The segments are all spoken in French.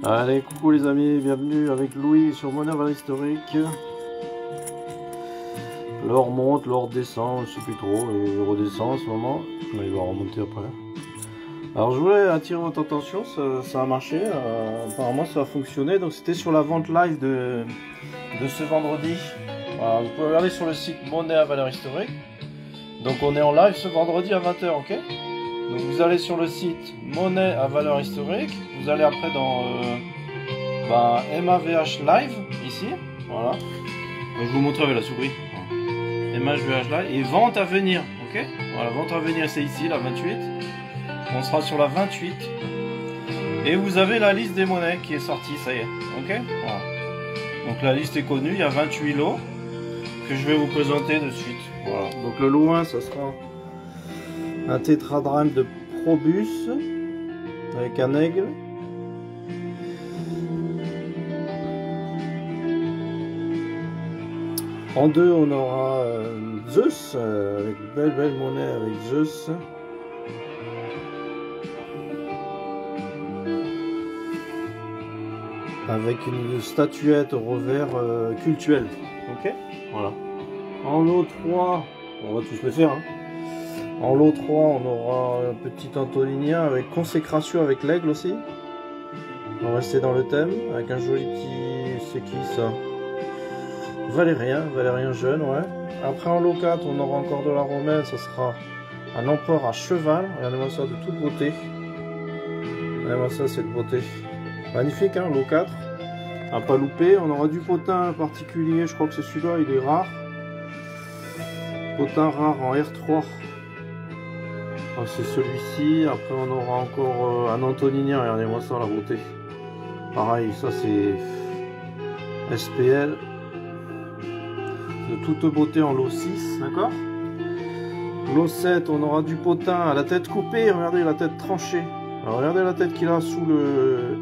Allez, coucou les amis, bienvenue avec Louis sur Monnaie à valeur historique. L'or monte, l'or descend, je sais plus trop, il redescend en ce moment, mais il va remonter après. Alors je voulais attirer votre attention, ça a marché, apparemment ça a fonctionné, donc c'était sur la vente live de ce vendredi. Voilà, vous pouvez regarder sur le site Monnaie à valeur historique. Donc on est en live ce vendredi à 20 h, ok? Donc vous allez sur le site Monnaie à valeur historique, vous allez après dans MAVH Live, ici, voilà. Donc, je vous montre avec la souris. MAVH Live et vente à venir, ok? Voilà, vente à venir c'est ici, la 28. On sera sur la 28. Et vous avez la liste des monnaies qui est sortie, ça y est, ok? Voilà. Donc la liste est connue, il y a 28 lots que je vais vous présenter de suite. Voilà. Donc le lot 1, ça sera un tétradrame de Probus avec un aigle. En 2, on aura Zeus, avec belle monnaie avec Zeus. Avec une statuette au revers cultuel. Ok, voilà. En lot 3, on va tous les faire. Hein. En lot 3, on aura un petit Antoninien avec consécration avec l'aigle aussi. On va rester dans le thème avec un joli petit. C'est qui ça? Valérien jeune, ouais. Après en lot 4, on aura encore de la romaine, ça sera un empereur à cheval. Regardez-moi ça de toute beauté. Regardez-moi ça, cette beauté. Magnifique, hein, lot 4. À pas louper. On aura du potin particulier, je crois que c'est celui-là, il est rare. Potin rare en R3. Ah, c'est celui-ci. Après, on aura encore un Antoninien. Regardez-moi ça, la beauté. Pareil, ça c'est SPL. De toute beauté en lot 6, d'accord? Lot 7, on aura du potin à la tête coupée. Regardez la tête tranchée. Alors, regardez la tête qu'il a sous le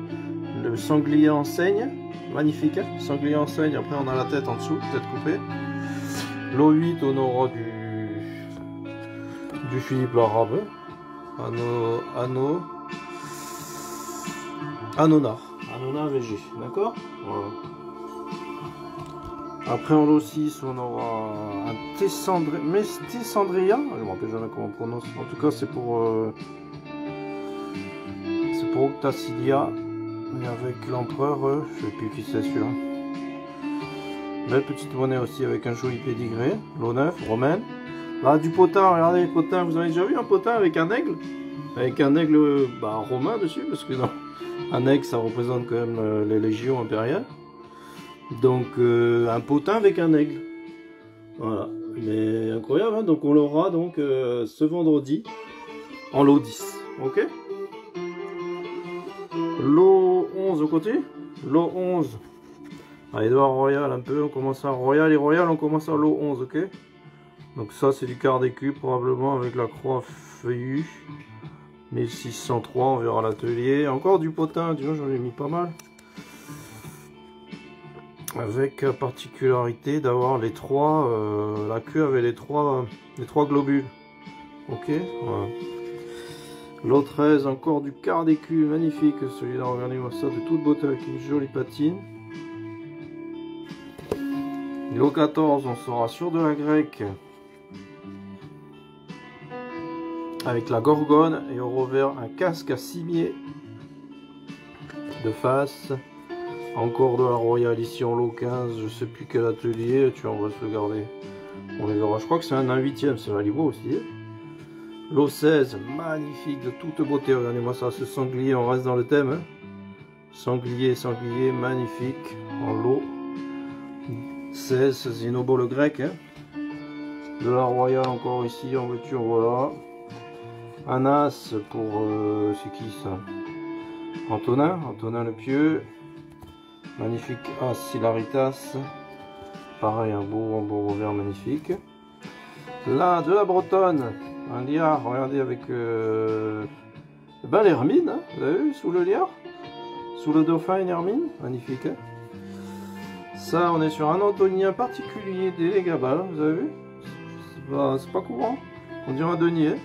sanglier enseigne. Magnifique, hein? Sanglier enseigne. Après, on a la tête en dessous, tête coupée. Lot 8, on aura du Philippe l'Arabe. Anona VG, d'accord? Voilà. Après en lot 6, on aura un Tessandria, je ne me rappelle jamais comment on prononce, en tout cas c'est pour Octacilia, et avec l'empereur, je ne sais plus qui c'est celui-là. Belle petite monnaie aussi avec un joli pédigré, lot 9, romaine. Là du potin, regardez les potins, vous avez déjà vu un potin avec un aigle? Avec un aigle romain dessus, parce que non, un aigle ça représente quand même les légions impériales. Donc un potin avec un aigle. Voilà, mais incroyable, hein. Donc on l'aura donc ce vendredi en lot 10, ok? Lot 11 au côté. Lot 11. Edouard Royal un peu, on commence à Royal et Royal, on commence à lot 11, ok? Donc ça c'est du quart d'écu probablement avec la croix feuillue. 1603, on verra l'atelier. Encore du potin, disons j'en ai mis pas mal. Avec la particularité d'avoir les trois, la queue avait les trois globules. Ok, voilà. Lot 13, encore du quart d'écu, magnifique celui-là, regardez-moi ça, de toute beauté avec une jolie patine. Lot 14, on sera sur de la grecque. Avec la gorgone et au revers un casque à cimier de face. Encore de la royale ici en lot 15, je sais plus quel atelier, on va se regarder. On les verra, je crois que c'est un 8e, c'est Valibo aussi. Lot 16, magnifique, de toute beauté, regardez-moi ça, ce sanglier, on reste dans le thème. Hein. Sanglier, magnifique, en lot 16, Zinobo le grec. Hein. De la royale encore ici, en voiture, voilà. Un as pour, c'est qui ça? Antonin le Pieux. Magnifique as Hilaritas. Pareil, un beau revers magnifique. Là, de la bretonne. Un liard, regardez avec l'hermine, hein, vous avez vu, sous le liard? Sous le dauphin, une hermine. Magnifique. Hein. Ça, on est sur un Antoninien particulier des Gabal, vous avez vu? C'est pas courant. On dirait un denier.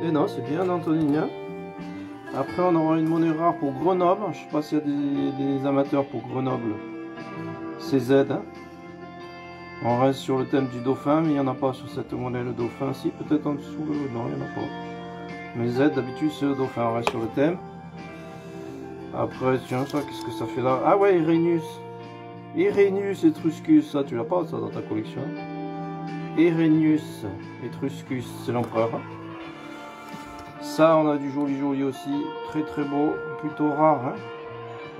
Et non, c'est bien un Antoninien. Après, on aura une monnaie rare pour Grenoble. Je sais pas s'il y a des amateurs pour Grenoble. CZ. Hein. On reste sur le thème du dauphin, mais il n'y en a pas sur cette monnaie le dauphin. Si, peut-être en dessous. Non, il n'y en a pas. Mais Z, d'habitude, c'est le dauphin. On reste sur le thème. Après, tiens, ça, qu'est-ce que ça fait là? Ah ouais, Irénus. Irénus Etruscus. Ça, tu l'as pas, ça, dans ta collection? Irénus Etruscus, c'est l'empereur. Ça, on a du joli aussi, très très beau, plutôt rare, hein.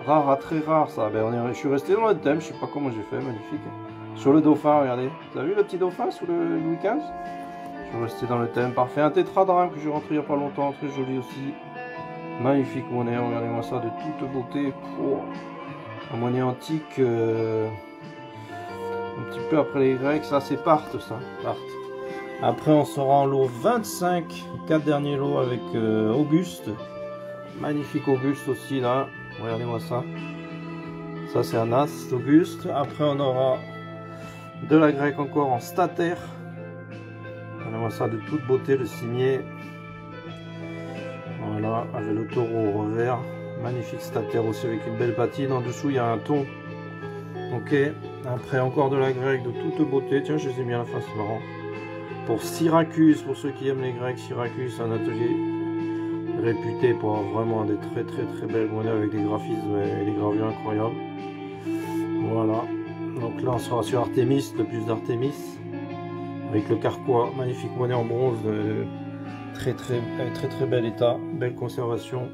Rare à très rare, ça. Ben, je suis resté dans le thème, je sais pas comment j'ai fait, magnifique. Sur le dauphin, regardez. Vous avez vu le petit dauphin sous le Louis XV? Je suis resté dans le thème, parfait. Un tétradrame que j'ai rentré il n'y a pas longtemps, très joli aussi. Magnifique monnaie, regardez-moi ça, de toute beauté. Oh. Une monnaie antique, un petit peu après les Grecs, ça c'est Parthes, ça, Parthes. Après, on sera en lot 25, 4 derniers lots avec Auguste. Magnifique Auguste aussi, là. Regardez-moi ça. Ça, c'est un as d'Auguste. Après, on aura de la grecque encore en stataire. Regardez-moi ça, de toute beauté, le cimier. Voilà, avec le taureau au revers. Magnifique stataire aussi, avec une belle patine. En dessous, il y a un thon. Ok. Après, encore de la grecque de toute beauté. Tiens, je les ai mis à la fin, c'est marrant. Pour Syracuse, pour ceux qui aiment les Grecs, Syracuse, c'est un atelier réputé pour avoir vraiment des très belles monnaies avec des graphismes et des gravures incroyables. Voilà. Donc là, on sera sur Artémis, le plus d'Artémis, avec le carquois, magnifique monnaie en bronze, de très bel état, belle conservation.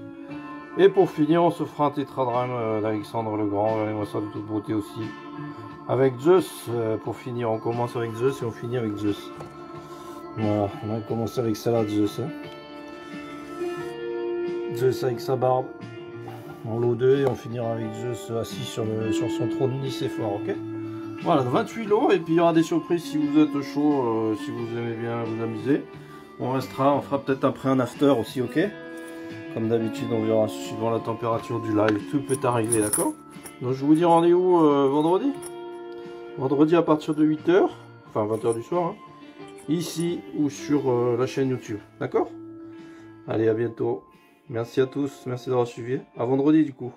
Et pour finir, on se fera un tétradrame d'Alexandre le Grand, regardez-moi ça de toute beauté aussi. Avec Zeus, pour finir, on commence avec Zeus et on finit avec Zeus. Voilà, on va commencer avec ça là, Zeus. Hein. Zeus avec sa barbe en lot 2 et on finira avec Zeus assis sur son trône nicéphore, ok? Voilà, 28 lots et puis il y aura des surprises si vous êtes chaud, si vous aimez bien vous amuser. On fera peut-être après un after aussi, ok? Comme d'habitude, on verra suivant la température du live, tout peut arriver, d'accord? Donc je vous dis rendez-vous vendredi. Vendredi à partir de 8 h, enfin 20 h du soir, hein. Ici ou sur la chaîne YouTube, d'accord? Allez, à bientôt. Merci à tous, merci d'avoir suivi. À vendredi du coup.